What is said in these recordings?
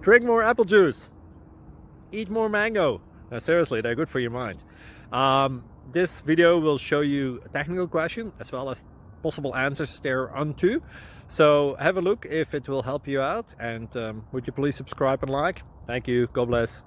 Drink more apple juice. Eat more mango. No, seriously, they're good for your mind. This video will show you a technical question as well as possible answers thereunto. So have a look if it will help you out, and would you please subscribe and like? Thank you. God bless.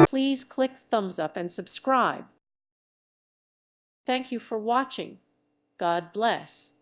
Please click thumbs up and subscribe. Thank you for watching. God bless.